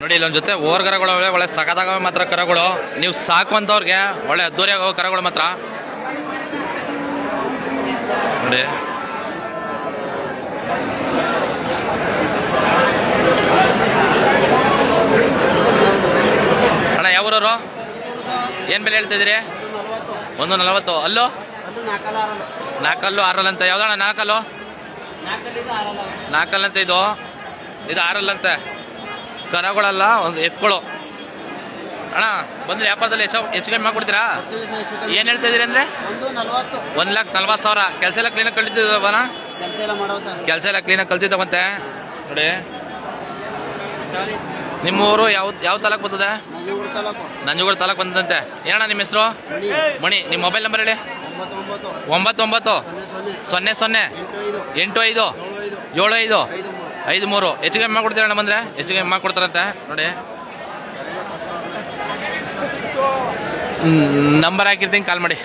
ನೋಡಿ ಇಲ್ಲೊಂದ್ ಜೊತೆ ಓವರ್ ಕರಗಳು ಒಳ್ಳೆ ಸಖತ್ತಾಗವೆ ಮಾತ್ರ ಕರಗಳು. ನೀವು ಸಾಕುವಂತವ್ರಿಗೆ ಒಳ್ಳೆ ಅದ್ದೂರಿಯಾಗ ಕರಗಳು ಮಾತ್ರ ನೋಡಿ. ಅಣ್ಣ ಯಾವೂರವರು? ಏನ್ ಬೆಲೆ ಹೇಳ್ತಿದ್ರಿ? 140. ಅಲ್ಲೋ ನಾಲ್ಕಲ್ಲು ಆರಲ್ಲಂತೆ. ಯಾವ್ದಣ್ಣ ನಾಲ್ಕಲ್ಲು? ನಾಲ್ಕಲ್ಲಂತೆ. ಇದು ಆರಲ್ಲಂತೆ. ಕರಗಳಲ್ಲ, ಒಂದು ಎತ್ಕೊಳ್ಳು. ಅಣ್ಣ ಬಂದ್ರೆ ವ್ಯಾಪಾರದಲ್ಲಿ ಹೆಚ್ಚು ಕಮ್ಮಿ ಮಾಡ್ಕೊಡ್ತೀರಾ? ಏನ್ ಹೇಳ್ತಾ ಇದೀರಿ ಅಂದ್ರೆ? 1,40,000. ಕೆಲಸ ಎಲ್ಲ ಕ್ಲೀನಾಗಿ ಕಲಿತಿದ್ದವನ? ಕೆಲಸ ಎಲ್ಲ ಕ್ಲೀನಾಗಿ ಕಲ್ತಿದ್ದವಂತೆ ನೋಡಿ. ನಿಮ್ಮೂರು ಯಾವ ತಾಲೂಕು ಬರ್ತದೆ? ನಂಜನಗೂಡು ತಾಲೂಕು ಬಂದಂತೆ. ಏನಣ್ಣ ನಿಮ್ಮ ಹೆಸರು? ಮಣಿ. ನಿಮ್ಮ ಮೊಬೈಲ್ ನಂಬರ್ ಹೇಳಿ. 998085757553. ಹೆಚ್ಚು ಕಮ್ಮಿ ಮಾಡ್ಕೊಡ್ತೀರಣ್ಣ ಬಂದ್ರೆ? ಹೆಚ್ಚು ಕಮ್ಮಿ ಮಾಡ್ಕೊಡ್ತಾರಂತೆ ನೋಡಿ. ನಂಬರ್ ಹಾಕಿರ್ತೀನಿ, ಕಾಲ್ ಮಾಡಿ.